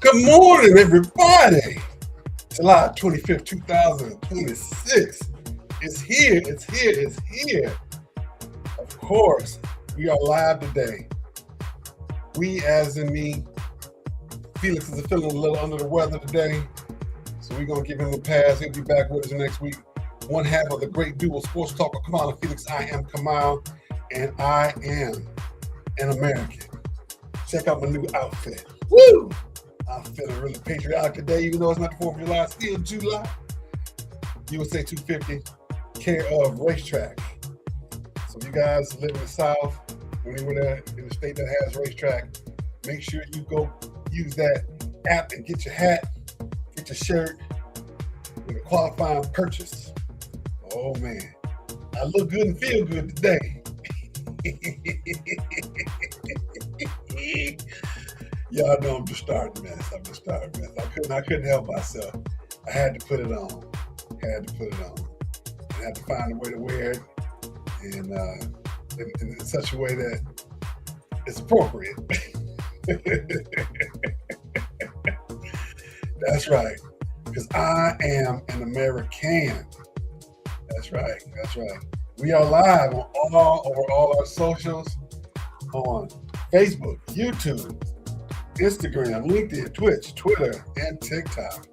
Good morning, everybody. July 25th, 2026. It's here, it's here, it's here. Of course, we are live today. We, as in me, Felix is feeling a little under the weather today, so we're going to give him a pass. He'll be back with us next week. One half of the great duo sports talker, Kamau and Felix. I am Kamau, and I am an American. Check out my new outfit. Woo! I'm feeling really patriotic today, even though it's not the 4th of July, still July. USA 250, care of Racetrack. So you guys live in the South, anywhere in the state that has racetrack, make sure you go use that app and get your hat, get your shirt with a qualifying purchase. Oh man, I look good and feel good today. Y'all know I'm just starting mess. I couldn't help myself. I had to put it on. I had to find a way to wear it and in such a way that it's appropriate. That's right. Because I am an American. That's right. We are live on over all our socials on Facebook, YouTube, Instagram, LinkedIn, Twitch, Twitter, and TikTok.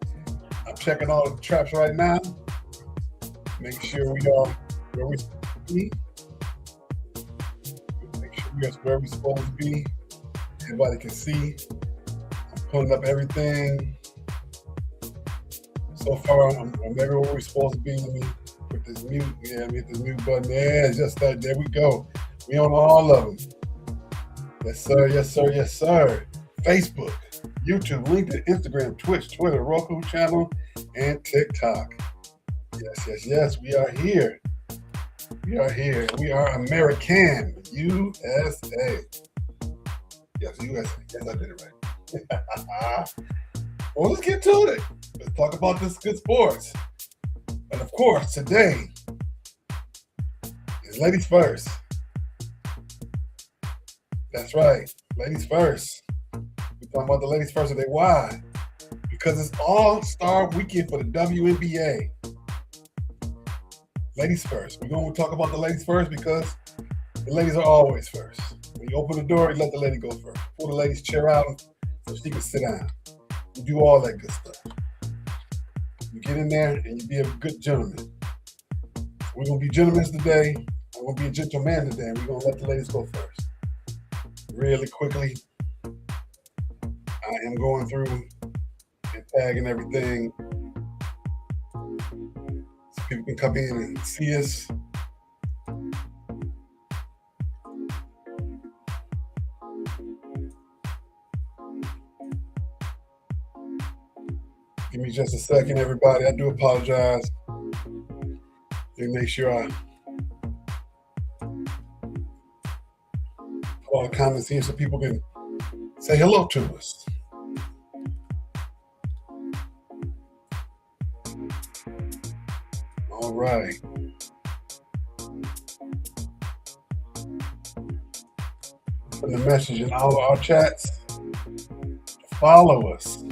I'm checking all the traps right now. Make sure we are where we supposed to be. Make sure we are where we're supposed to be. Everybody can see. I'm pulling up everything. So far, I'm everywhere we're supposed to be. Let me put this mute. Yeah, let me hit this mute button. Yeah, just that. There we go. We on all of them. Yes, sir. Yes, sir. Yes, sir. Facebook, YouTube, LinkedIn, Instagram, Twitch, Twitter, Roku channel, and TikTok. Yes. We are here. We are American. USA. Yes, USA. Yes, I did it right. Well, let's get to it. Let's talk about this good sports. And of course, today is Ladies First. That's right. Ladies First. We're talking about the ladies first today. Why? Because it's All-Star Weekend for the WNBA. Ladies first. We're going to talk about the ladies first because the ladies are always first. When you open the door, you let the lady go first. Pull the ladies' chair out so she can sit down. You do all that good stuff. You get in there and you be a good gentleman. We're going to be gentlemen today. I'm going to be a gentleman today. And we're going to let the ladies go first. Really quickly. I am going through and tagging everything so people can come in and see us. Give me just a second, everybody. I do apologize. Let me make sure I put all the comments in so people can say hello to us. All right. Putting the message in all of our chats. Follow us.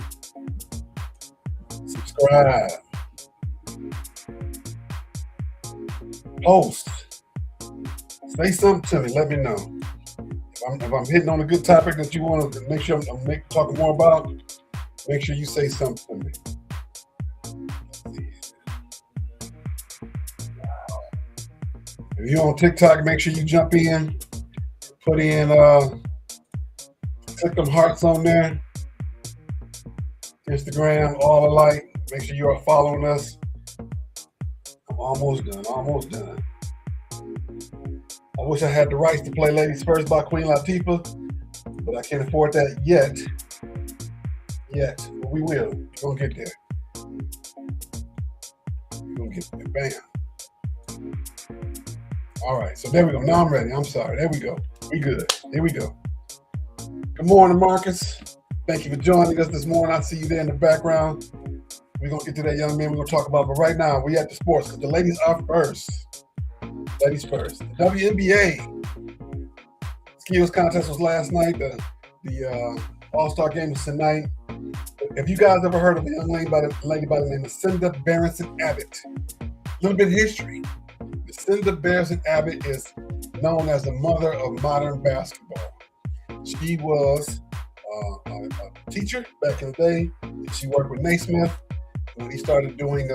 Subscribe. Post. Say something to me. Let me know. If I'm hitting on a good topic that you want to make sure I'm talking more about, make sure you say something to me. If you're on TikTok, make sure you jump in, put in, click them hearts on there. Instagram, all alike. Make sure you are following us. I'm almost done. I wish I had the rights to play Ladies First by Queen Latifah, but I can't afford that yet. But we will. We're going to get there. Bam. All right, so there we go. Now I'm ready. I'm sorry. There we go. We good. Here we go. Good morning, Marcus. Thank you for joining us this morning. I see you there in the background. We're going to get to that young man we're going to talk about. But right now, we at the sports because the ladies are first. Ladies first. The WNBA skills contest was last night. The All-Star game is tonight. If you guys ever heard of a young lady by the name of Cinda Barrington Abbott, a little bit of history. Cinda Barrington Abbott is known as the mother of modern basketball. She was a teacher back in the day. She worked with Naismith when he started doing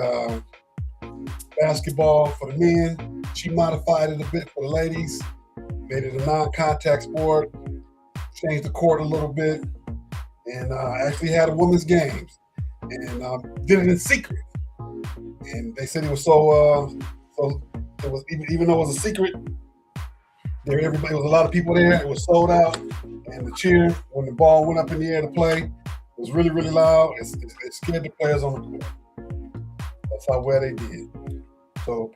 basketball for the men. She modified it a bit for the ladies, made it a non-contact sport, changed the court a little bit, and actually had a women's games, and did it in secret. And they said it was so it was even though it was a secret, there was a lot of people there. It was sold out, and the cheer when the ball went up in the air to play was really, really loud. It scared the players on the court. That's how well they did. So,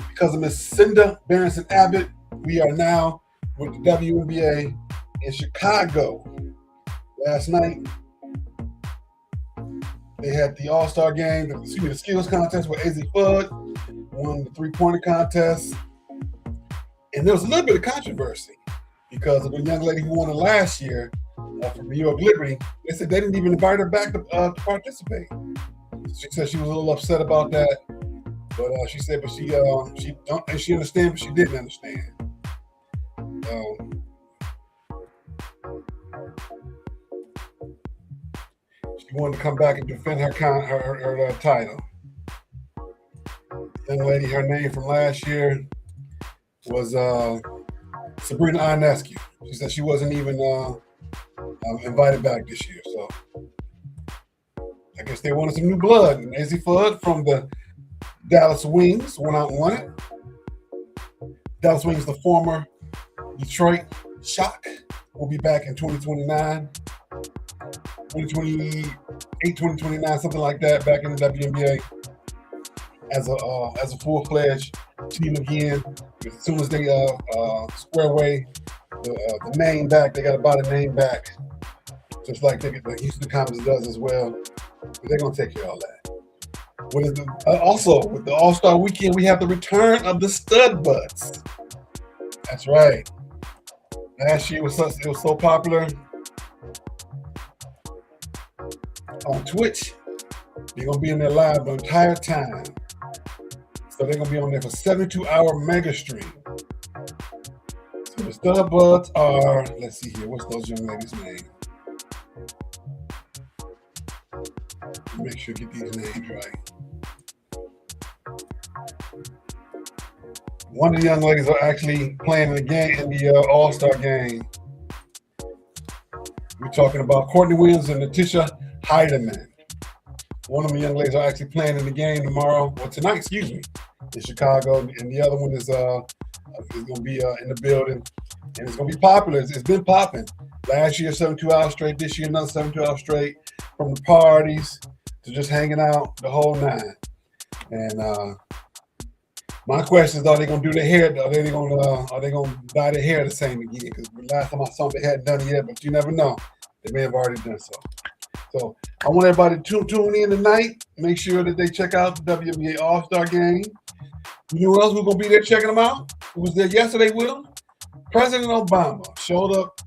because of Miss Cinda Barrington Abbott, we are now with the WNBA in Chicago. Last night, they had the All-Star game, the skills contest with AZ Fudd, won the three-pointer contest. And there was a little bit of controversy because of a young lady who won it last year from New York Liberty. They said they didn't even invite her back to participate. She said she was a little upset about that, but she said, but she understand, but she didn't understand. She wanted to come back and defend her title. Young lady, her name from last year was Sabrina Ionescu. She said she wasn't even invited back this year. So I guess they wanted some new blood. And AZ Fudd from the Dallas Wings went out and won it. Dallas Wings, the former Detroit Shock, will be back in 2029, 2028, 2029, something like that, back in the WNBA as a full-fledged team again. As soon as they square away the name back, they got to buy the name back, just like the Houston Comets does as well. But they're going to take care of all that. Also, with the All-Star Weekend, we have the return of the Stud Butts. That's right. Last year it was so popular on Twitch. They're going to be in there live the entire time. So they're going to be on there for 72-hour mega stream. So the Stud Buds are, let's see here, what's those young ladies' names? Make sure to get these names right. One of the young ladies are actually playing in the game, in the All-Star game. We're talking about Courtney Williams and Natisha Heidemann. One of the young ladies are actually playing in the game tonight, in Chicago, and the other one is going to be in the building, and it's going to be popular. It's been popping. Last year, 72 hours straight. This year, another 72 hours straight. From the parties to just hanging out, the whole nine. And my question is, are they going to do their hair? Are they going to dye their hair the same again? Because last time I saw them, they hadn't done it yet, but you never know. They may have already done so. So I want everybody to tune in tonight. Make sure that they check out the WNBA All-Star Game. You know who else we're going to be there checking them out? Who was there yesterday with them? President Obama showed up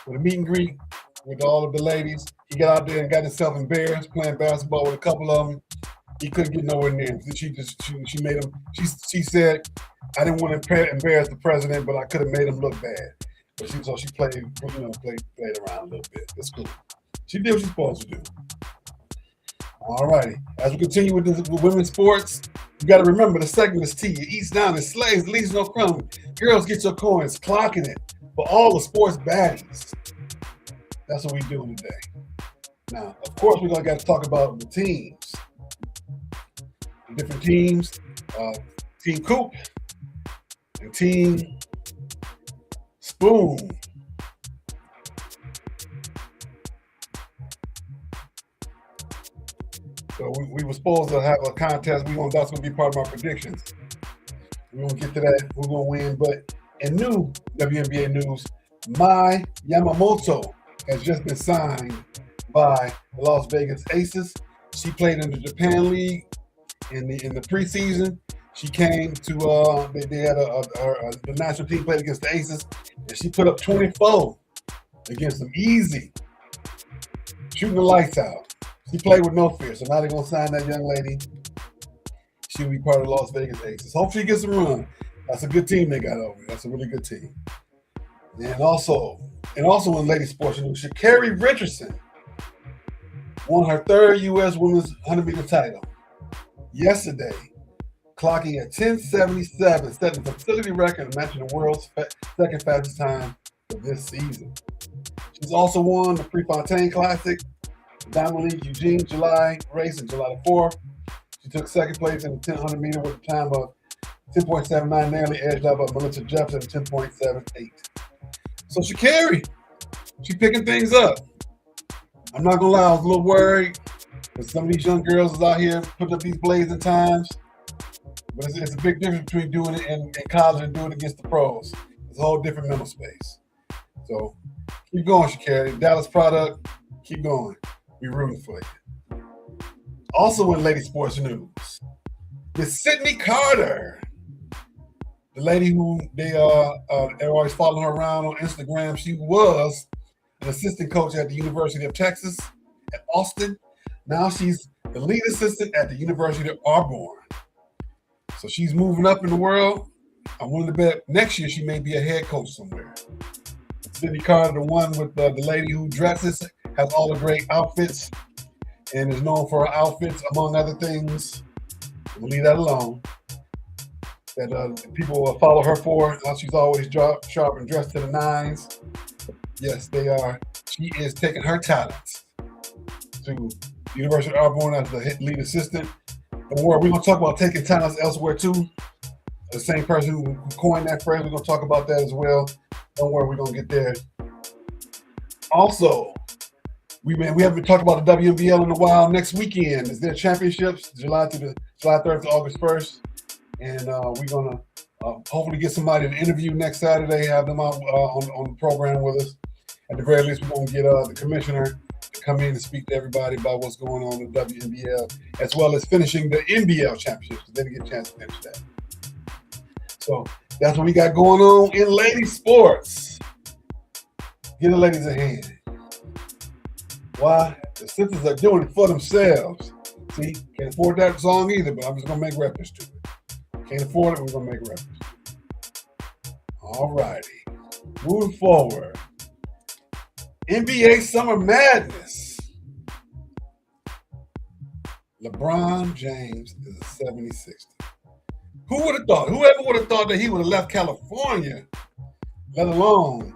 with a meet and greet with all of the ladies. He got out there and got himself embarrassed playing basketball with a couple of them. He couldn't get nowhere near him. She made him. She said, "I didn't want to embarrass the president, but I could have made him look bad." But she played around a little bit. That's cool. She did what she's supposed to do. All righty. As we continue with women's sports, you got to remember the segment is T. It eats down and slays, leaves no crumb. Girls, get your coins, clocking it for all the sports baddies. That's what we do today. Now, of course, we're going to got to talk about the teams. The different teams. Team Coop and Team Spoon. So we were supposed to have a contest. That's going to be part of my predictions. We're going to get to that. We're going to win. But in new WNBA news, Mai Yamamoto has just been signed by the Las Vegas Aces. She played in the Japan League in the preseason. She came to they had the national team played against the Aces, and she put up 24 against them. Easy. shooting the lights out. She played with no fear, so now they're going to sign that young lady. She'll be part of the Las Vegas Aces. Hopefully, she gets a run. That's a good team they got over. That's a really good team. And also in ladies sports news, Sha'Carri Richardson won her third U.S. Women's 100-meter title yesterday, clocking at 10:77, setting the facility record and matching the world's second fastest time for this season. She's also won the Prefontaine Classic, Diamond League Eugene July race on July the 4th. She took second place in the 100 meter with a time of 10.79, narrowly edged out by Melissa Jefferson at 10.78. So Sha'Carri, she's picking things up. I'm not gonna lie, I was a little worried because some of these young girls is out here putting up these blazing times. But it's a big difference between doing it in college and doing it against the pros. It's a whole different mental space. So keep going, Sha'Carri. Dallas product, keep going. We're rooting for you. Also in lady sports news, Miss Sydney Carter, the lady who they're always following her around on Instagram. She was an assistant coach at the University of Texas at Austin. Now she's the lead assistant at the University of Auburn. So she's moving up in the world. I'm willing to bet next year she may be a head coach somewhere. Sydney Carter, the one with the lady who dresses, has all the great outfits, and is known for her outfits, among other things. We'll leave that alone. That people follow her for. She's always sharp and dressed to the nines. Yes, they are. She is taking her talents to the University of Auburn as the lead assistant. Don't worry, we're going to talk about taking talents elsewhere too. The same person who coined that phrase, we're going to talk about that as well. Don't worry, we're going to get there. Also, we haven't talked about the WNBL in a while. Next weekend is their championships, July 3rd to August 1st. And we're going to hopefully get somebody to interview next Saturday, have them out on the program with us. At the very least, we're going to get the commissioner to come in and speak to everybody about what's going on in the WNBL, as well as finishing the NBL championships, because they didn't get a chance to finish that. So that's what we got going on in ladies sports. Give the ladies a hand. Why? The sisters are doing it for themselves. See, can't afford that song either, but I'm just going to make reference to it. Can't afford it, we're going to make reference to it. All righty. Moving forward. NBA Summer Madness. LeBron James is a 76. Who would have thought? Whoever would have thought that he would have left California, let alone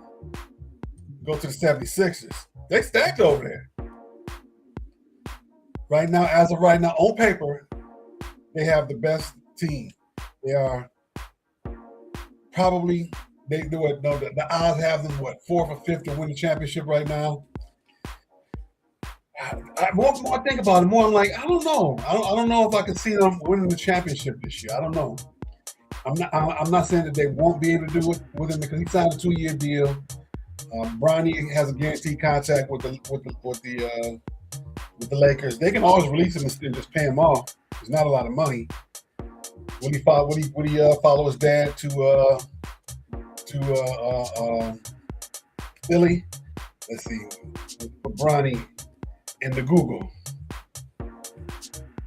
go to the 76ers? They stacked over there. Right now, as of right now, on paper, they have the best team. They are probably, the odds have them, fourth or fifth to win the championship right now. More I think about it, more I'm like, I don't know. I don't know if I can see them winning the championship this year. I don't know. I'm not saying that they won't be able to do it with him because he signed a 2-year deal. Bronny has a guaranteed contract with the Lakers. They can always release him and just pay him off. It's not a lot of money. Would he follow his dad to Philly? Let's see, for Bronny and the Google.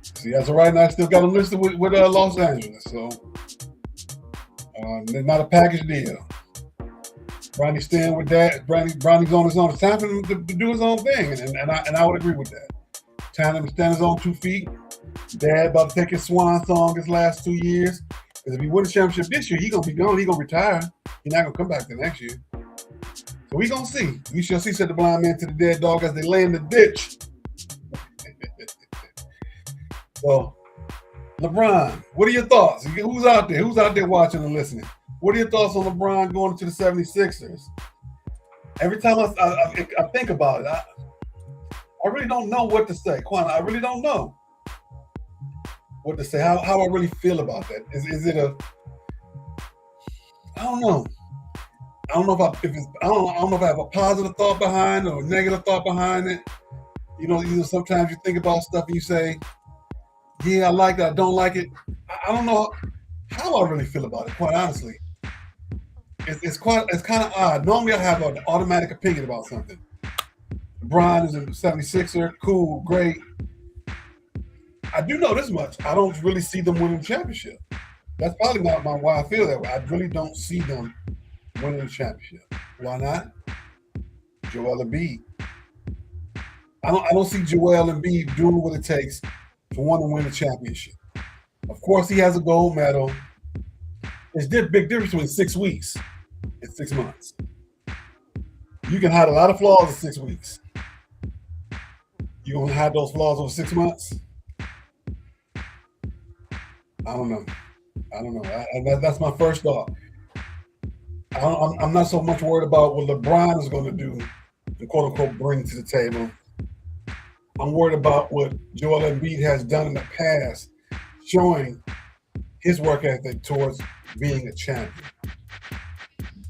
See, as of right now, I still got him listed with Los Angeles, so it's not a package deal. Bronny's staying with that. Bronny's on his own. It's time for him to do his own thing, and I would agree with that. Time for him to stand his own 2 feet. Dad about to take his swan song his last 2 years. Because if he wins the championship this year, he's going to be gone. He's going to retire. He's not going to come back the next year. So we're going to see. We shall see, said the blind man to the dead dog as they lay in the ditch. So, LeBron, what are your thoughts? Who's out there? Who's out there watching and listening? What are your thoughts on LeBron going to the 76ers? Every time I think about it, I really don't know what to say. Quan, I really don't know what to say. How I really feel about that. Is it a? I don't know. I don't know if I have a positive thought behind it or a negative thought behind it. You know, sometimes you think about stuff and you say, "Yeah, I like it. I don't like it." I don't know how I really feel about it. Quite honestly, it's kind of odd. Normally, I have an automatic opinion about something. LeBron is a 76er. Cool, great. I do know this much. I don't really see them winning the championship. That's probably not why I feel that way. I really don't see them winning the championship. Why not? Joel Embiid. I don't see Joel Embiid doing what it takes to want to win the championship. Of course, he has a gold medal. There's a big difference between 6 weeks and 6 months. You can hide a lot of flaws in 6 weeks. You gonna hide those flaws over 6 months? I don't know. That's my first thought. I'm not so much worried about what LeBron is going to do and quote unquote bring to the table. I'm worried about what Joel Embiid has done in the past, showing his work ethic towards being a champion.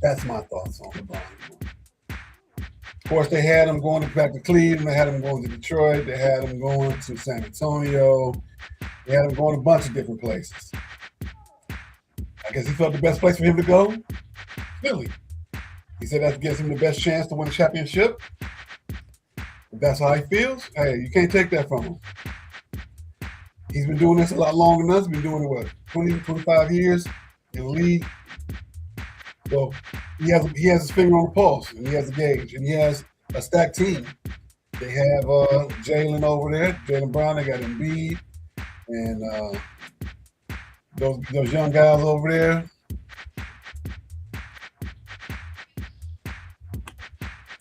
That's my thoughts on LeBron. Of course, they had him going back to Cleveland. They had him going to Detroit. They had him going to San Antonio. They had him going a bunch of different places. I guess he felt the best place for him to go, Philly. He said that gives him the best chance to win a championship. If that's how he feels, hey, you can't take that from him. He's been doing this a lot longer than us. He's been doing it, 20, 25 years in the league. So he has his finger on the pulse, and he has a gauge, and he has a stacked team. They have Jalen over there, Jalen Brown. They got Embiid, and those young guys over there.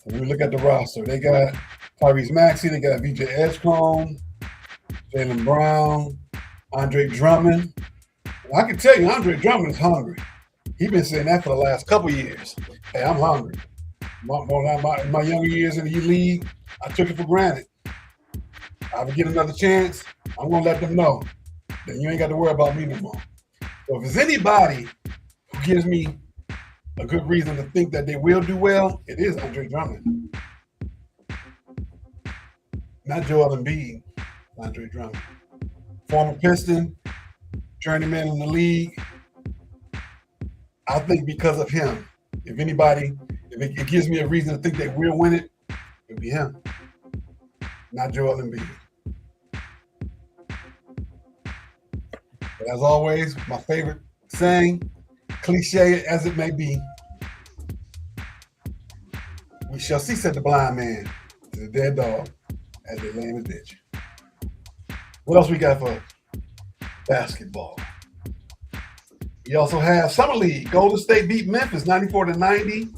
When we look at the roster, they got Tyrese Maxey, they got VJ Edgecombe, Jalen Brown, Andre Drummond. And I can tell you, Andre Drummond is hungry. He's been saying that for the last couple of years. Hey, I'm hungry. My younger years in the league, I took it for granted. I would get another chance, I'm going to let them know that you ain't got to worry about me no more. So if there's anybody who gives me a good reason to think that they will do well, it is Andre Drummond. Not Joel Embiid, Andre Drummond. Former Piston, journeyman in the league. I think because of him, if it gives me a reason to think they will win it, it'll be him, not Joel Embiid. But as always, my favorite saying, cliche as it may be, we shall see, said the blind man to the dead dog as they lay in the ditch. What else we got for basketball? We also have Summer League. Golden State beat Memphis 94-90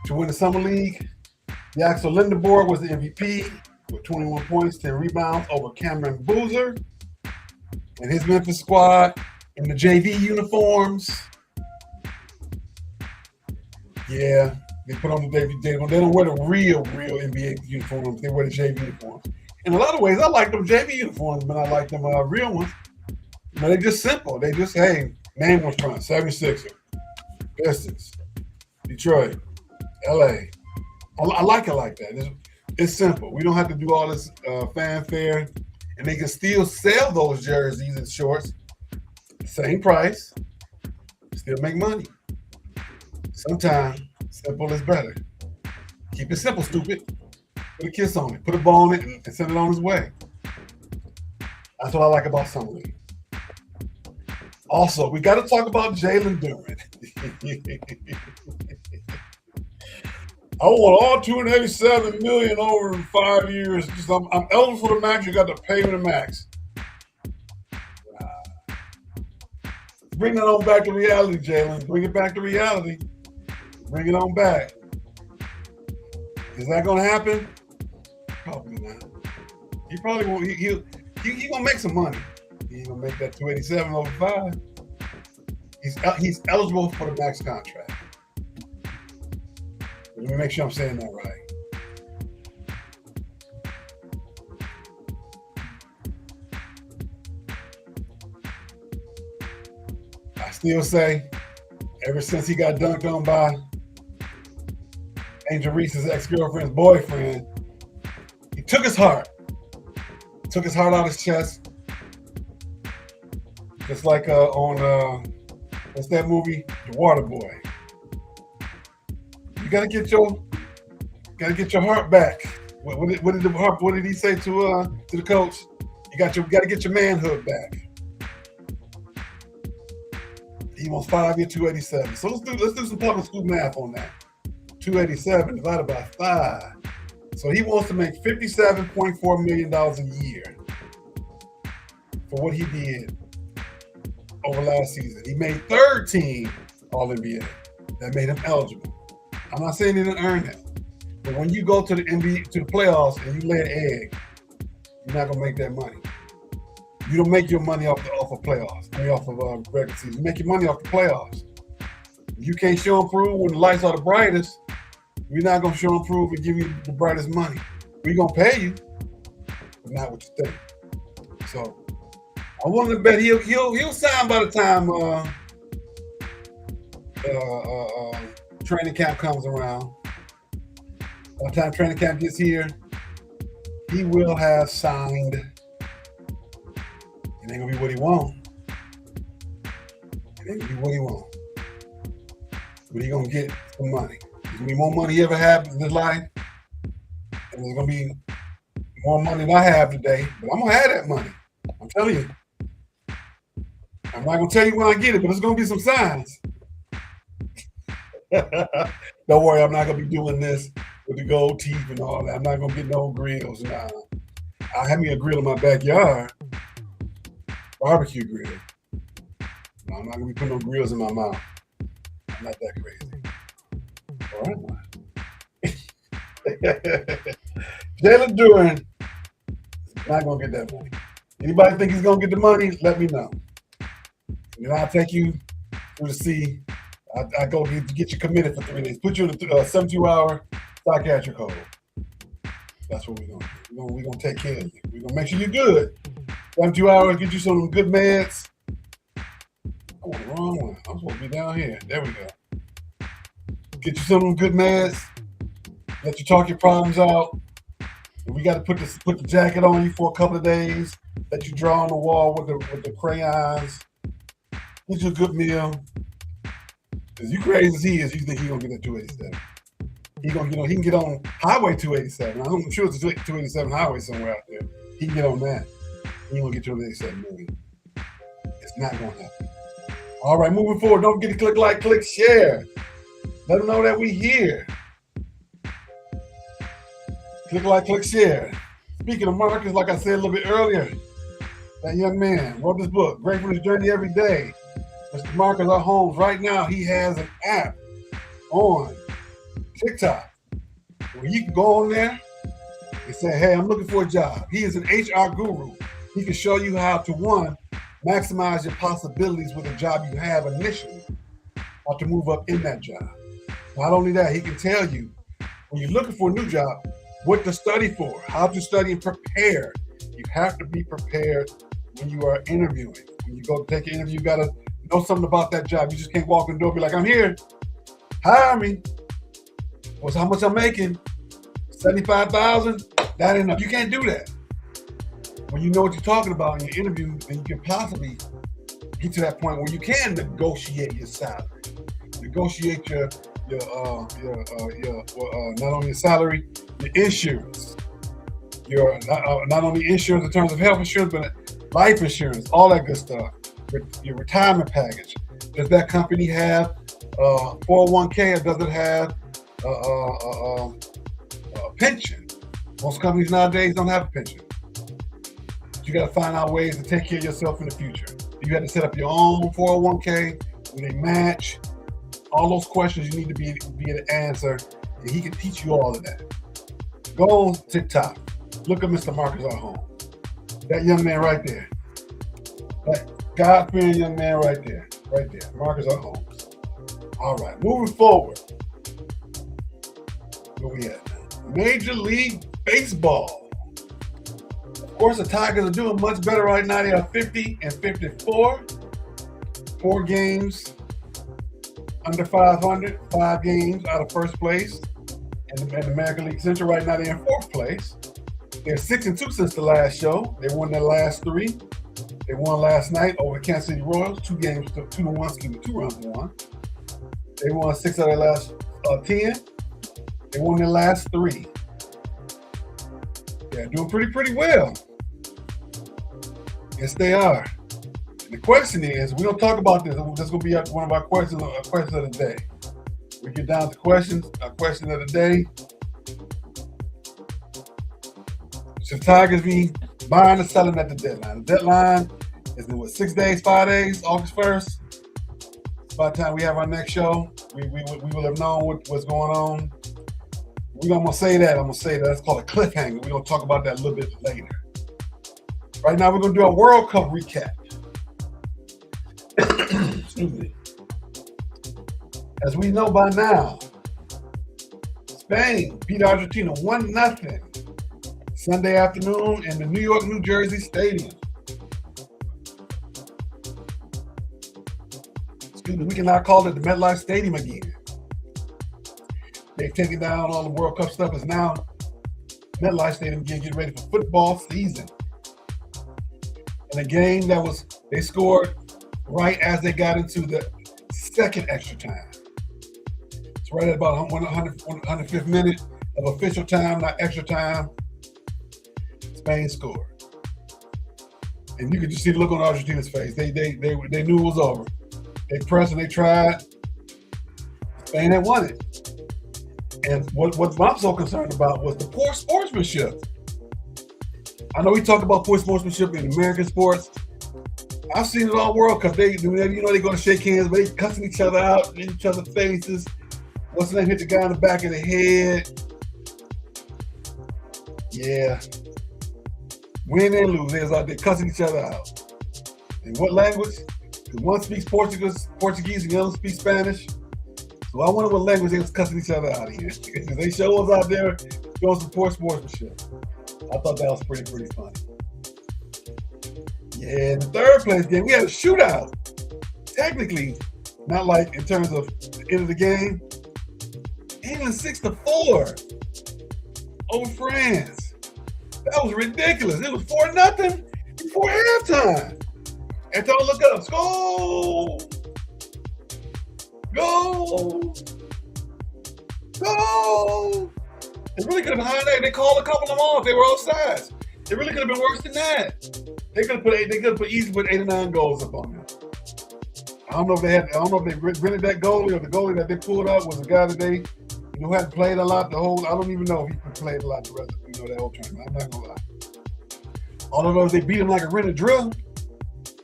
to win the Summer League. Axel Lindenborg was the MVP with 21 points, 10 rebounds over Cameron Boozer and his Memphis squad in the JV uniforms. Yeah, they put on the JV. They don't wear the real NBA uniforms. They wear the JV uniforms. In a lot of ways, I like them JV uniforms, but I like them real ones. But they're just simple. They just, hey, name was front, 76er, Pistons, Detroit, LA. I like it like that. It's simple. We don't have to do all this fanfare, and they can still sell those jerseys and shorts, same price, still make money. Sometimes simple is better. Keep it simple, stupid. Put a kiss on it, put a bow on it, and send it on its way. That's what I like about Summer League. Also, we got to talk about Jalen Duren. I want all $287 million over 5 years. I'm eligible for the max. You got to pay me the max. Bring that on back to reality, Jalen. Bring it back to reality. Bring it on back. Is that going to happen? Probably not. He probably won't. He gonna make some money. He ain't gonna make that 287 over 5. He's eligible for the max contract. Let me make sure I'm saying that right. I still say, ever since he got dunked on by Angel Reese's ex-girlfriend's boyfriend, he took his heart out of his chest. Just like on what's that movie? The Water Boy. You gotta get your Gotta get your heart back. What did he say to the coach? You gotta get your manhood back. He wants 5 year 287. So let's do some public school math on that. 287 divided by 5. So he wants to make $57.4 million a year for what he did over last season. He made third team All-NBA. That made him eligible. I'm not saying he didn't earn it, but when you go to the NBA, to the playoffs, and you lay an egg, you're not gonna make that money. You don't make your money off of playoffs. I mean, off of regular season. You make your money off the playoffs. If you can't show and prove when the lights are the brightest, we're not gonna show and prove and give you the brightest money. We're gonna pay you, but not what you think. So I want to bet he'll sign by the time training camp comes around. By the time training camp gets here, he will have signed. It ain't gonna be what he wants. It ain't gonna be what he wants. But he gonna get some money. There's gonna be more money he ever had in his life, and there's gonna be more money than I have today. But I'm gonna have that money. I'm telling you. I'm not gonna tell you when I get it, but there's gonna be some signs. Don't worry, I'm not gonna be doing this with the gold teeth and all that. I'm not gonna get no grills. Nah. I'll have me a grill in my backyard. Barbecue grill. No, I'm not gonna be putting no grills in my mouth. I'm not that crazy. All right. Jalen Duren is not gonna get that money. Anybody think he's gonna get the money? Let me know. And I'll take you through the sea. I go get you committed for 3 days. Put you in a 72-hour psychiatric hold. That's what we're gonna do. We're gonna take care of you. We're gonna make sure you're good. 72 hours, get you some good meds. I went the wrong one. I'm supposed to be down here. There we go. Get you some good meds. Let you talk your problems out. And we got to put the jacket on you for a couple of days. Let you draw on the wall with the crayons. Get you a good meal. Because you crazy as he is, you think he's gonna get that 287. He can get on Highway 287. I'm sure it's a 287 highway somewhere out there. He can get on that. He ain't gonna get 287 million. It's not gonna happen. All right, moving forward. Don't forget to click like, click share. Let them know that we here. Click like, click share. Speaking of Marcus, like I said a little bit earlier, that young man wrote this book, Gratefulness Journey Every Day. Mr. Marcus R. Holmes, right now, he has an app on TikTok where you can go on there and say, hey, I'm looking for a job. He is an HR guru. He can show you how to, one, maximize your possibilities with a job you have initially, how to move up in that job. Not only that, he can tell you, when you're looking for a new job, what to study for, how to study and prepare. You have to be prepared when you are interviewing. When you go take an interview, you got to know something about that job. You just can't walk in the door and be like, I'm here, hire me. What's how much I'm making? 75,000? That ain't enough. You can't do that. When you know what you're talking about in your interview, then you can possibly get to that point where you can negotiate your salary, negotiate your not only your salary, your insurance, your not only insurance in terms of health insurance, but life insurance, all that good stuff. Your retirement package. Does that company have 401k, or does it have a pension? Most companies nowadays don't have a pension. You got to find out ways to take care of yourself in the future. You have to set up your own 401k where they match. All those questions you need to be able to answer, and he can teach you all of that. Go on TikTok. Look at Mr. Marcus R. Holmes. That young man right there. That God-fearing young man right there. Right there. Marcus R. Holmes. All right, moving forward. Where we at now? Major League Baseball. Of course, the Tigers are doing much better right now. They are 50 and 54. 4 games under 500. 5 games out of first place. And the American League Central right now, they're in 4th place. They're 6-2 since the last show. They won their last 3. They won last night over the Kansas City Royals. 2 games to 2-1, 2 runs to 1. They won 6 out of their last 10. They won their last 3. They're doing pretty well. Yes, they are. And the question is, we don't talk about this. That's going to be one of our questions of the day. We get down to questions. Our question of the day: should Tigers be buying or selling at the deadline? The deadline is in 6 days, 5 days, August 1st. By the time we have our next show, we will have known what's going on. I'm gonna say that. That's called a cliffhanger. We're gonna talk about that a little bit later. Right now, we're gonna do a World Cup recap. Excuse me. As we know by now, Spain beat Argentina 1-0 Sunday afternoon in the New York, New Jersey Stadium. Excuse me, we can now call it the MetLife Stadium again. They've taken down all the World Cup stuff. It's now MetLife Stadium again, getting ready for football season. In a game they scored right as they got into the second extra time. It's right at about 105th minute of official time, not extra time. Spain scored. And you could just see the look on Argentina's face. They knew it was over. They pressed and they tried. Spain had won it. And what I'm so concerned about was the poor sportsmanship. I know we talk about poor sportsmanship in American sports. I've seen it all World Cup. They're going to shake hands, but they cussing each other out in each other's faces. What's the name? Hit the guy in the back of the head. Yeah. Win and lose. They was out there cussing each other out. In what language? Because one speaks Portuguese and the other speaks Spanish. So I wonder what language they was cussing each other out here. Because they show us out there showing some poor sportsmanship. I thought that was pretty funny. Yeah, in the third place game, we had a shootout. Technically, not like in terms of the end of the game. England 6-4 over France. That was ridiculous. It was 4-0 before halftime. And don't look up. Go! It really could have been higher than that. They called a couple of them off. They were offsides. It really could have been worse than that. They could have easily put 8 or 9 goals up on them. I don't know if they rented that goalie, or the goalie that they pulled out was a guy that they hadn't played a lot. I don't even know if he played a lot the rest of that whole tournament. I'm not gonna lie. All I know is they beat him like a rented drill.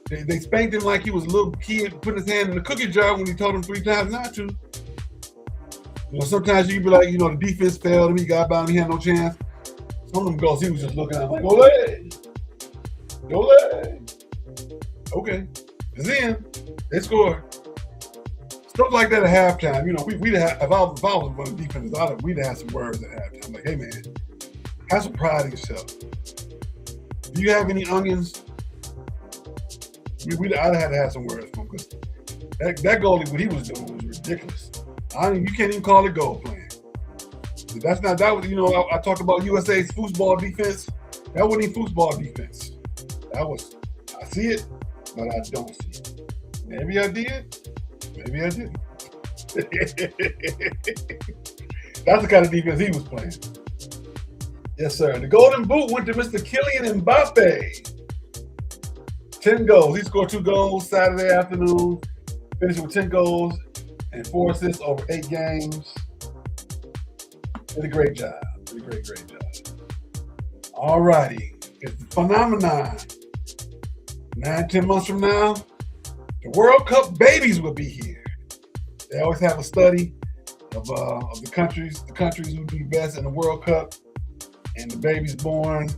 They spanked him like he was a little kid putting his hand in the cookie jar when he told him 3 times not to. Sometimes you can be like, the defense failed him, he got by him, he had no chance. Some of them goals, he was just looking at him like, go leg. Okay. It's in. They scored. Stuff like that at halftime. We'd have, if I was one of the defenders, we'd have some words at halftime. Like, hey man, have some pride in yourself. Do you have any onions? I'd have had to have some words for him, because that goalie, what he was doing was ridiculous. You can't even call it goal playing. That's not that was. I talked about USA's foosball defense. That wasn't even foosball defense. That was. I see it, but I don't see it. Maybe I did. Maybe I didn't. That's the kind of defense he was playing. Yes, sir. The Golden Boot went to Mr. Kylian Mbappe. 10 goals. He scored 2 goals Saturday afternoon, finishing with 10 goals and 4 assists over 8 games. Did a great job. Did a great job. All righty. It's the phenomenon. 9-10 months from now, the World Cup babies will be here. They always have a study of the countries who do best in the World Cup, and the babies born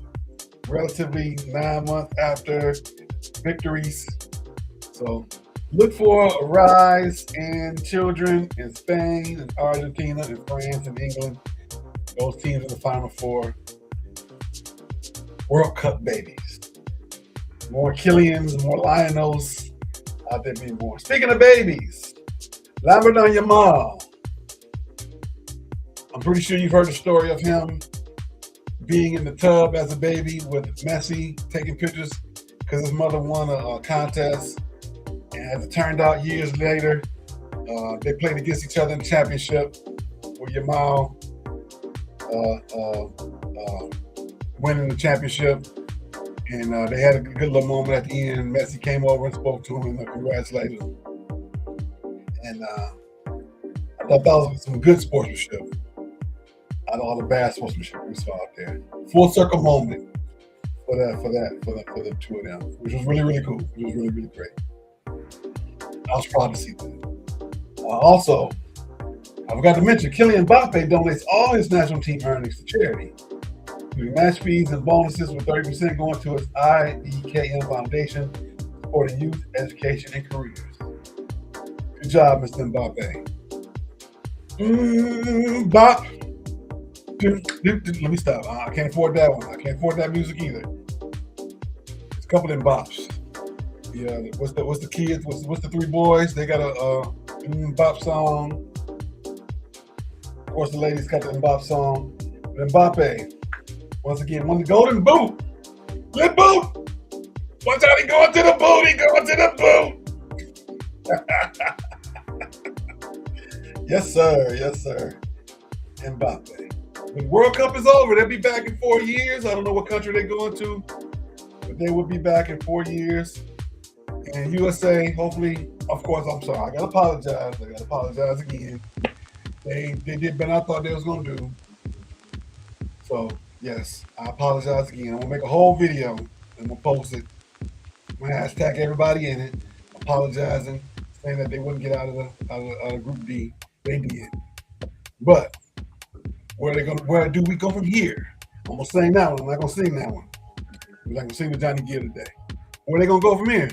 relatively 9 months after victories. So look for a rise in children in Spain and Argentina and France and England. Those teams in the Final Four. World Cup babies. More Kylians, more Lionels out there being born. Speaking of babies, Lamine Yamal. I'm pretty sure you've heard the story of him being in the tub as a baby with Messi, taking pictures because his mother won a contest. And as it turned out, years later, they played against each other in the championship, where Yamal winning the championship. And they had a good little moment at the end. Messi came over and spoke to him and congratulated him. And I thought that was some good sportsmanship out of all the bad sportsmanship we saw out there. Full circle moment for the two of them, which was really, really cool. It was really, really great. I was proud to see that. Also, I forgot to mention, Kylian Mbappe donates all his national team earnings to charity, including match fees and bonuses, with 30% going to his IEKM Foundation, supporting youth, education, and careers. Good job, Mr. Mbappe. Bop. Let me stop. I can't afford that one. I can't afford that music either. It's a couple of them bops. Yeah, what's the kids? What's the three boys? They got a bop song. Of course, the ladies got the Mbappe song. But Mbappe, once again, won the golden boot. Good boot. Watch out, he going to the boot. He going to the boot. Yes, sir. Yes, sir. Mbappe. When the World Cup is over, they'll be back in 4 years. I don't know what country they're going to, but they will be back in 4 years. And USA, hopefully, of course, I'm sorry. I got to apologize. I got to apologize again. They did better than I thought they was going to do. So, yes, I apologize again. I'm going to make a whole video and we'll post it. I'm going to hashtag everybody in it, apologizing, saying that they wouldn't get out of the Group D. They did. But where do we go from here? I'm going to sing that one. I'm not going to sing that one. I'm not going to sing the Johnny Gill today. Where are they going to go from here?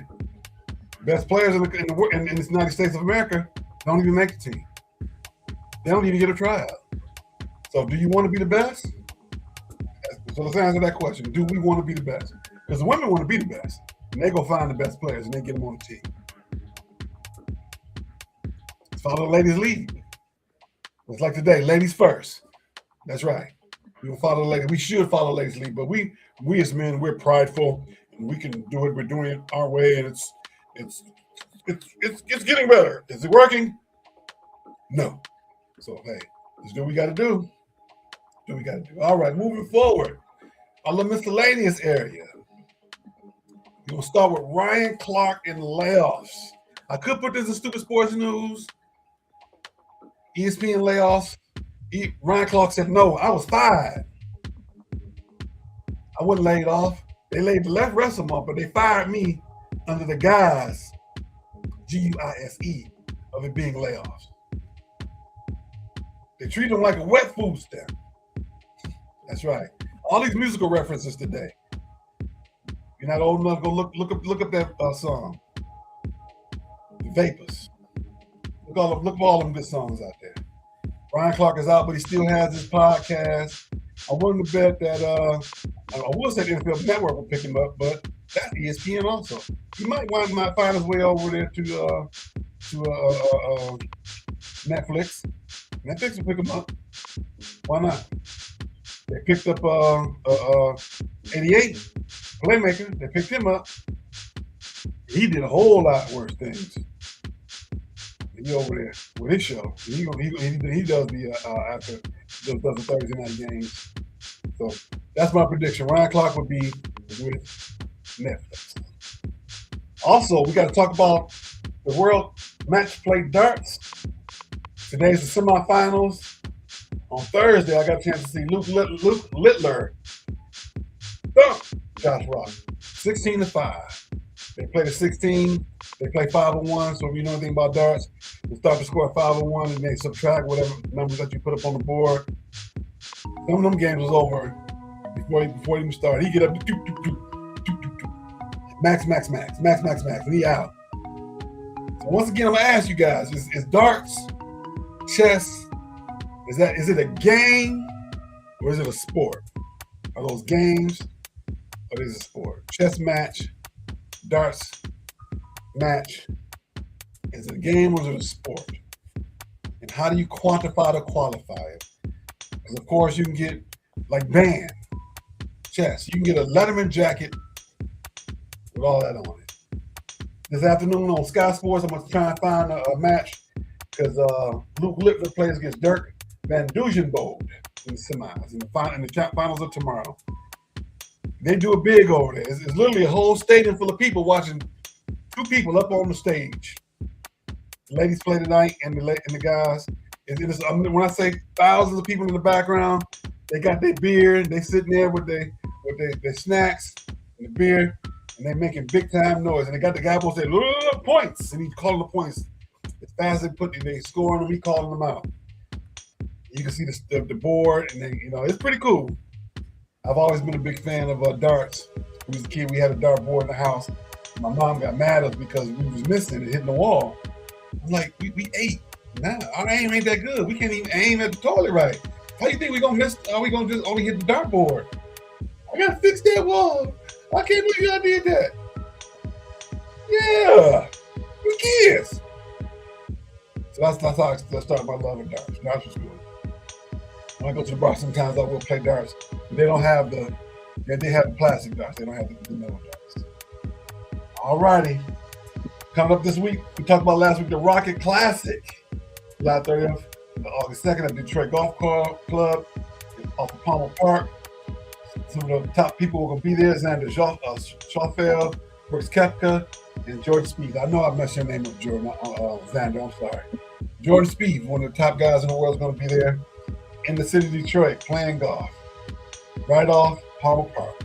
Best players in the United States of America don't even make the team. They don't even get a tryout. So do you want to be the best? So let's answer that question. Do we want to be the best? Because the women want to be the best. And they go find the best players and they get them on the team. Let's follow the ladies' lead. It's like today, ladies first. That's right. We will follow the ladies. We should follow the ladies' lead, but we as men, we're prideful and we can do it. We're doing it our way, and it's getting better. Is it working? No. So hey, let's do what we got to do. Do what we got to do. All right, moving forward on the miscellaneous area. We're gonna start with Ryan Clark and layoffs. I could put this in stupid sports news. ESPN layoffs. Ryan Clark said, no, I was fired. I wasn't laid off. They laid the rest of them off, but they fired me under the guise, GUISE, of it being layoffs. They treat them like a wet food stamp. That's right. All these musical references today. You're not old enough, go look up that song. The Vapors. Look at all them good songs out there. Ryan Clark is out, but he still has his podcast. I wouldn't bet that I will say the NFL Network will pick him up, but that's ESPN also. He might find his way over there to Netflix. Netflix will pick him up. Why not? They picked up 88 Playmaker. They picked him up. He did a whole lot worse things. He over there with his show. He does the after does the Thursday night games. So that's my prediction. Ryan Clark would be with Netflix. Also, we got to talk about the World Match Play Darts. Today's the semifinals. On Thursday, I got a chance to see Luke Littler thump Josh Rock 16-5. They played a 16. They play 5-1. So if you know anything about darts, you start to score 5-1 and they subtract whatever numbers that you put up on the board. Some of them games was over before he even started. He get up to max, and he out. So once again, I'm gonna ask you guys: is darts, chess, is it a game or is it a sport? Are those games or is it a sport? Chess match, darts match. Is it a game or is it a sport? And how do you quantify to qualify it? Because of course you can get like band, chess. You can get a Letterman jacket with all that on it. This afternoon on Sky Sports, I'm gonna try and find a match because Luke Littler plays against Dirk Van Duzenbode. in the semis. In the finals of tomorrow. They do it big over there. It's literally a whole stadium full of people watching two people up on the stage. The ladies play tonight, and the guys. When I say thousands of people in the background, they got their beer. They sitting there with their snacks and the beer, and they making big time noise. And they got the guy supposed to say points, and he's calling the points as fast as they scoring them. He calling them out. You can see the board, and it's pretty cool. I've always been a big fan of darts. When I was a kid, we had a dart board in the house. My mom got mad at us because we was missing and hitting the wall. I'm like, we ate. Nah, our aim ain't that good. We can't even aim at the toilet right. How you think we gonna miss? Are we gonna just only hit the dart board? I gotta fix that wall. I can't believe y'all did that. Yeah, we kids. So that's how I started my love of darts. Darts was cool. When I go to the bar, sometimes I will play darts. But they don't have they have the plastic darts. They don't have the metal darts. All righty. Coming up this week, we talked about last week, the Rocket Classic. July 30th, August 2nd at Detroit Golf Club off of Palmer Park. Some of the top people who are going to be there: Xander Schauffele, Brooks Koepka, and Jordan Spieth. I know I messed your name up, Jordan. Xander, I'm sorry. Jordan Spieth, one of the top guys in the world, is going to be there in the city of Detroit playing golf, right off Palmer Park.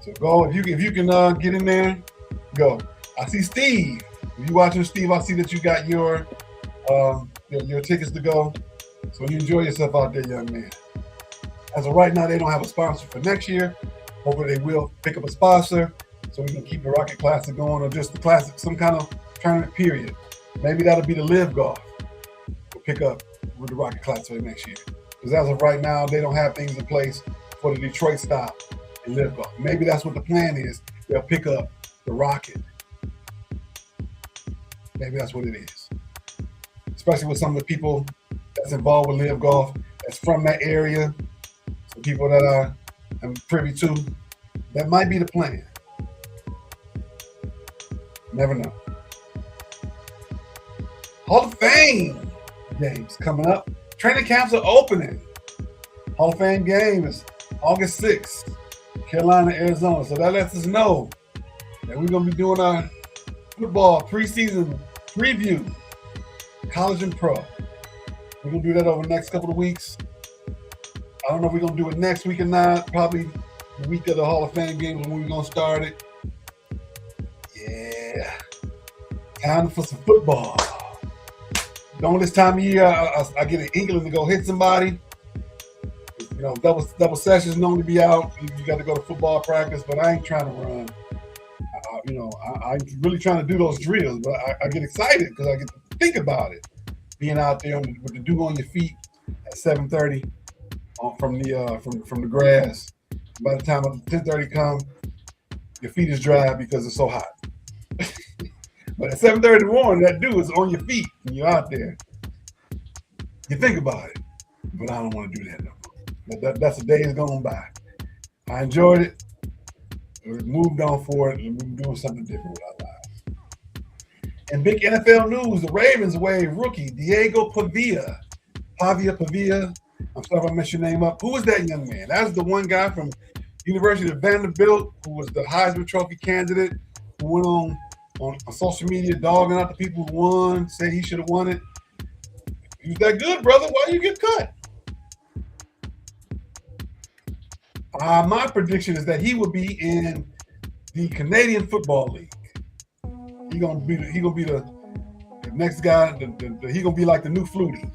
So go if you can get in there, go. I see Steve. If you watching, Steve, I see that you got your tickets to go. So you enjoy yourself out there, young man. As of right now, they don't have a sponsor for next year. Hopefully they will pick up a sponsor so we can keep the Rocket Classic going, or just the Classic, some kind of tournament period. Maybe that'll be the Live Golf. We'll pick up with the Rocket Classic next year. Because as of right now, they don't have things in place for the Detroit stop and Live Golf. Maybe that's what the plan is. They'll pick up the Rocket. Maybe that's what it is. Especially with some of the people that's involved with Live Golf, that's from that area, some people that I'm privy to. That might be the plan. Never know. Hall of Fame games coming up. Training camps are opening. Hall of Fame game is August 6th, Carolina, Arizona. So that lets us know that we're going to be doing our football preseason preview, college and pro. We're going to do that over the next couple of weeks. I don't know if we're going to do it next week or not. Probably the week of the Hall of Fame games when we're going to start it. Yeah. Time for some football. During this time of year, I get an inkling to go hit somebody. Double sessions known to be out. You got to go to football practice, but I ain't trying to run. I'm really trying to do those drills, but I get excited because I get to think about it. Being out there with the dew on your feet at 7:30 from the grass. By the time 10:30 comes, your feet is dry because it's so hot. But at 7:30 in the morning, that dew is on your feet when you're out there. You think about it, but I don't want to do that no more. But that's the day is going by. I enjoyed it. We moved on for it, and we're doing something different with our lives. In big NFL news, the Ravens waive rookie Diego Pavia. I'm sorry if I messed your name up. Who was that young man? That was the one guy from University of Vanderbilt who was the Heisman Trophy candidate, who went on social media dogging out the people who won, said he should have won it. He was that good, brother. Why you get cut? My prediction is that he will be in the Canadian Football League. He gonna be the next guy. He gonna be like the new Flutie.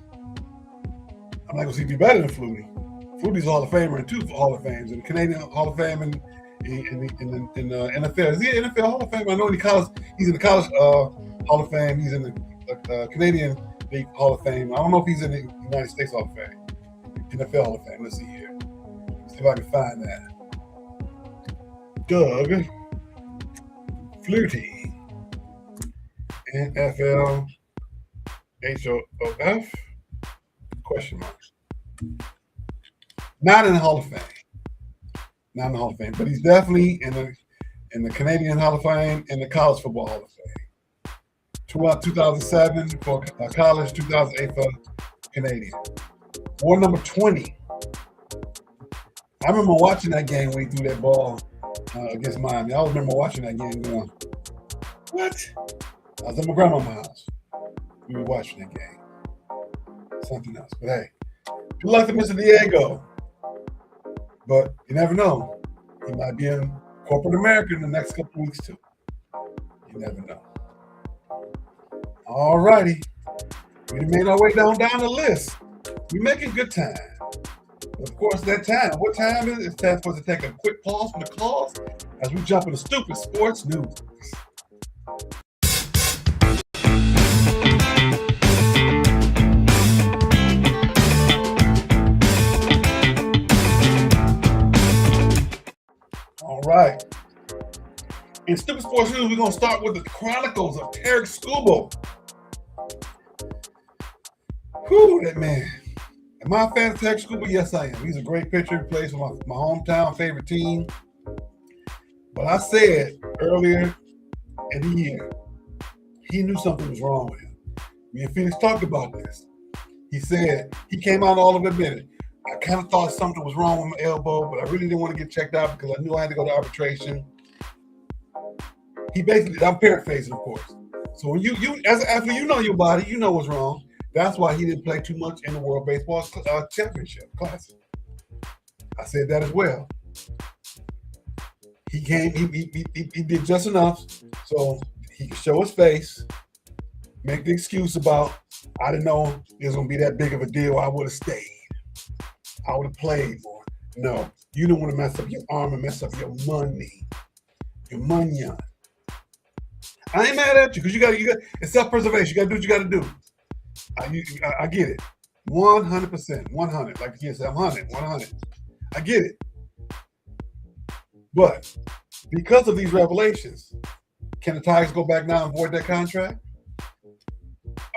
I'm not gonna say he'd be better than Flutie. Flutie's a Hall of Famer and 2 Hall of Fames, and the Canadian Hall of Fame and in the NFL. Is he an NFL Hall of Fame? I know he's in the college Hall of Fame. He's in the Canadian League Hall of Fame. I don't know if he's in the United States Hall of Fame. NFL Hall of Fame. Let's see here. See if I can find that. Doug Flutie, NFL HOF question marks. Not in the Hall of Fame. Not in the Hall of Fame, but he's definitely in the Canadian Hall of Fame and the College Football Hall of Fame. 2007 for college, 2008 for Canadian. War number 20 I remember watching that game when he threw that ball against Miami. I remember watching that game going, what? I was at my grandma's house. We were watching that game. Something else. But hey, good luck to Mr. Diego. But you never know. He might be in corporate America in the next couple of weeks too. You never know. All righty. We made our way down the list. We're making good time. Of course, that time. What time is it? It's time for us to take a quick pause for the calls as we jump into stupid sports news. All right. In stupid sports news, we're going to start with the Chronicles of Tarek Skubal. Whew, that man. Am I a fan of Tarek Skubal? Yes, I am. He's a great pitcher. He plays for my hometown favorite team. But I said earlier in the year, he knew something was wrong with him. Me and Felix talked about this. He said, he came out all of it admitted. I kind of thought something was wrong with my elbow, but I really didn't want to get checked out because I knew I had to go to arbitration. He basically, I'm paraphrasing, of course. So when as an athlete, you know your body, you know what's wrong. That's why he didn't play too much in the World Baseball Championship Classic. I said that as well. He came, he did just enough so he could show his face, make the excuse about, I didn't know it was going to be that big of a deal. I would have stayed. I would have played more. No, you don't want to mess up your arm and mess up your money. Your money. I ain't mad at you because you got it's self-preservation. You got to do what you got to do. I get it. 100%. 100. Like you said, I'm 100. I get it. But because of these revelations, can the Tigers go back now and void that contract?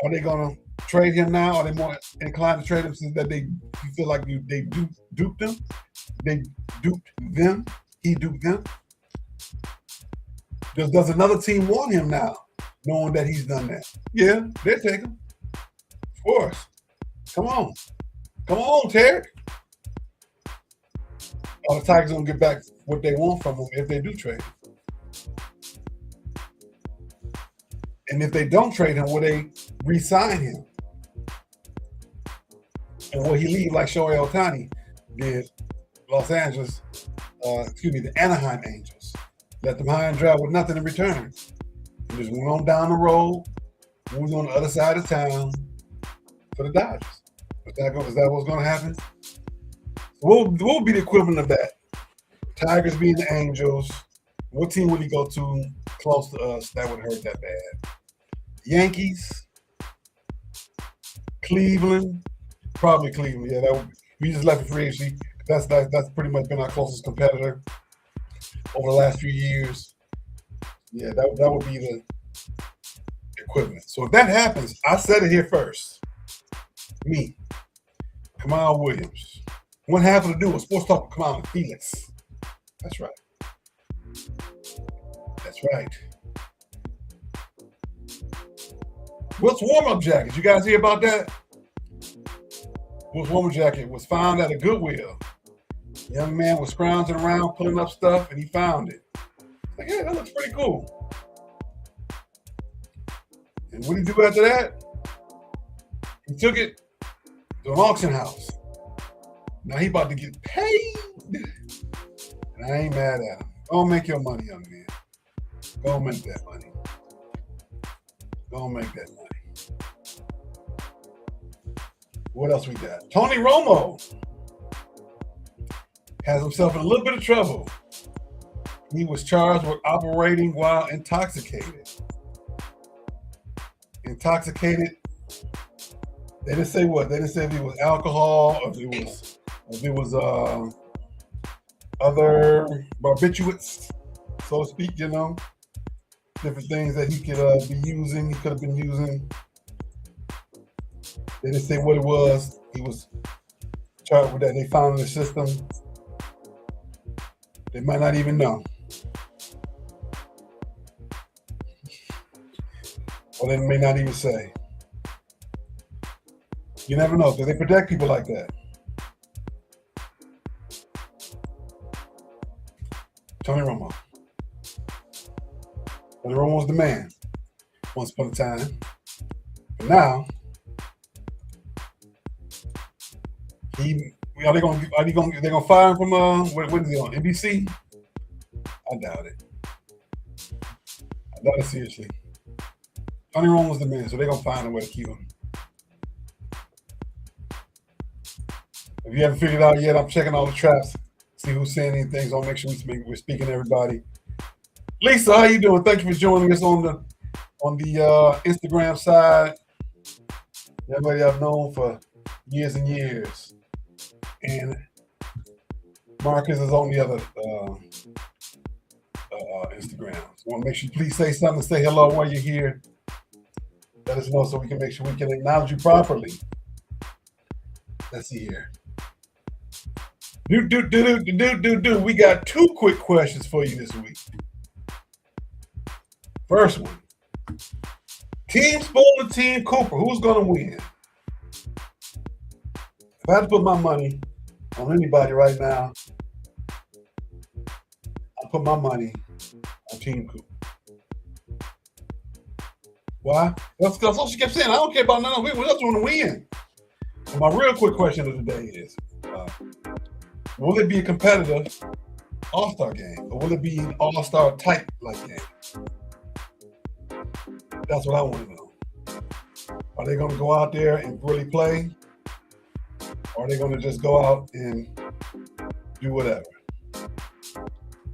Are they going to trade him now? Are they more inclined to trade him since that you feel like they duped him? They duped them? He duped them? Does another team want him now, knowing that he's done that? Yeah, they'll take him. Of course. Come on, Tarek. Are the Tigers going to get back what they want from him if they do trade him? And if they don't trade him, will they re-sign him? And will he leave like Shohei Ohtani did the Anaheim Angels? Let them high and dry with nothing in return. And just went on down the road, moved on the other side of town for the Dodgers. Is that what's going to happen? What will be the equivalent of that? Tigers being the Angels. What team would he go to close to us that would hurt that bad? Yankees? Cleveland? Probably Cleveland. Yeah, that would. We just left it free agency. That's pretty much been our closest competitor over the last few years. Yeah, that would be the equivalent. So if that happens, I said it here first. Me, Kamau Williams. One half of the duo, Sports Talk with Kamau and Felix. That's right. That's right. Wilt's warm-up jacket. You guys hear about that? Wilt's warm-up jacket was found at a Goodwill. Young man was scrounging around, pulling up stuff, and he found it. Like, yeah, that looks pretty cool. And what did he do after that? He took it to an auction house. Now he about to get paid. And I ain't mad at him. Go make your money, young man. Go make that money. Go make that money. What else we got? Tony Romo has himself in a little bit of trouble. He was charged with operating while intoxicated. Intoxicated. They didn't say what. They didn't say if it was alcohol or if it was other barbiturates, so to speak. You know, different things that he could be using. He could have been using. They didn't say what it was. He was charged with that. They found in the system. They might not even know. Or they may not even say. You never know, because they protect people like that. Tony Romo. Tony Romo was the man once upon a time. But now, they're gonna fire him from what is he on? NBC? I doubt it. I doubt it seriously. Tony Romo was the man, so they're gonna find a way to keep him. If you haven't figured it out yet, I'm checking all the traps, see who's saying anything, so I'll make sure we're speaking to everybody. Lisa, how you doing? Thank you for joining us on the Instagram side. Everybody I've known for years and years. And Marcus is on the other Instagram. So I want to make sure you please say something, say hello while you're here. Let us know so we can make sure we can acknowledge you properly. Let's see here. We got 2 quick questions for you this week. First one. Team Spoon, Team Cooper. Who's going to win? If I had to put my money on anybody right now, I'll put my money on Team Cooper. Why? That's what she kept saying. I don't care about none of it. We just want to win. And my real quick question of the day is, will it be a competitive all-star game? Or will it be an all-star type like game? That's what I want to know. Are they going to go out there and really play? Or are they going to just go out and do whatever?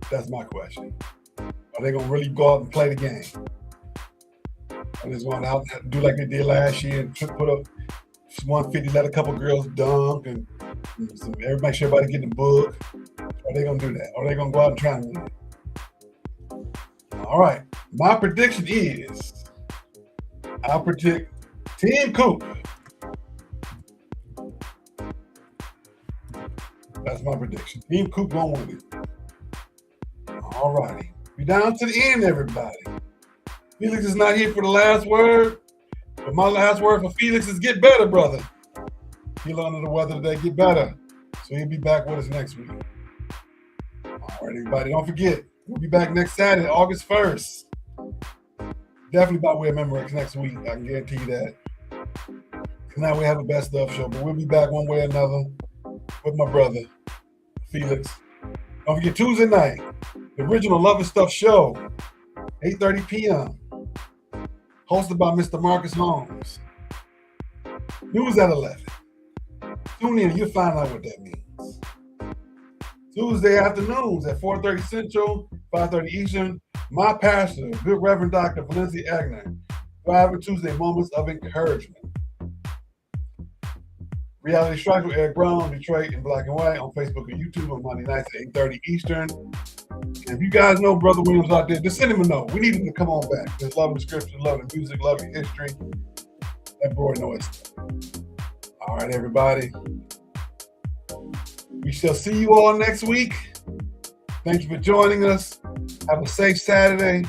That's my question. Are they going to really go out and play the game? Are they just going out and do like they did last year and put up 150, let a couple girls dunk and make sure everybody get the book? Are they going to do that? Or are they going to go out and try and win? All right. My prediction is I'll predict Team Cooper. That's my prediction. Team Cooper won't win it. All righty. We're down to the end, everybody. Felix is not here for the last word, but my last word for Felix is get better, brother. He's under the weather today. Get better. So he'll be back with us next week. All right, everybody. Don't forget, we'll be back next Saturday, August 1st. Definitely by way of Memorex next week. I can guarantee you that. Now we have a best of show, but we'll be back one way or another with my brother, Felix. Don't forget Tuesday night, the original Love and Stuff show, 8:30 p.m. Hosted by Mr. Marcus Holmes. News at 11. Tune in and you'll find out what that means. Tuesday afternoons at 4:30 Central, 5:30 Eastern. My pastor, Good Reverend Dr. Valencia Agner, Friday Tuesday Moments of Encouragement. Reality Strike with Eric Brown, Detroit in black and white on Facebook and YouTube on Monday nights at 8:30 Eastern. And if you guys know Brother Williams out there, just send him a note. We need him to come on back. Just loving the scripture, loving the music, loving history. That boy knows it. All right, everybody. We shall see you all next week. Thank you for joining us. Have a safe Saturday.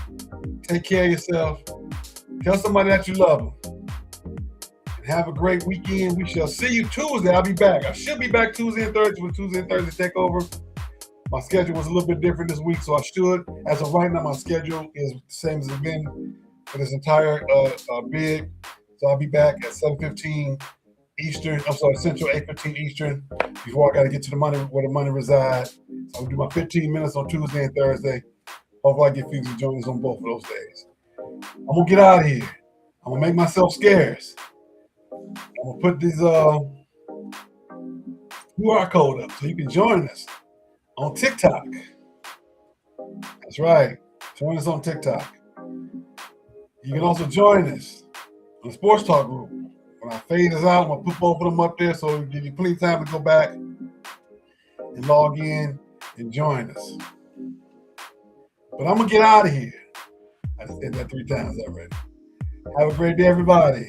Take care of yourself. Tell somebody that you love them. And have a great weekend. We shall see you Tuesday. I'll be back. I should be back Tuesday and Thursday when Tuesday and Thursday take over. My schedule was a little bit different this week, so I should. As of right now, my schedule is the same as it's been for this entire bid. So I'll be back at 7:15 Eastern. I'm sorry, Central, 8:15 Eastern. Before I got to get to the money where the money resides. So I'll do my 15 minutes on Tuesday and Thursday. Hopefully I get Felix to join us on both of those days. I'm going to get out of here. I'm going to make myself scarce. I'm going to put this QR code up so you can join us on TikTok. That's right. Join us on TikTok. You can also join us on the Sports Talk group. When I fade us out, I'm going to put both of them up there so it'll give you plenty of time to go back and log in and join us. But I'm going to get out of here. I just did that 3 times already. Have a great day, everybody.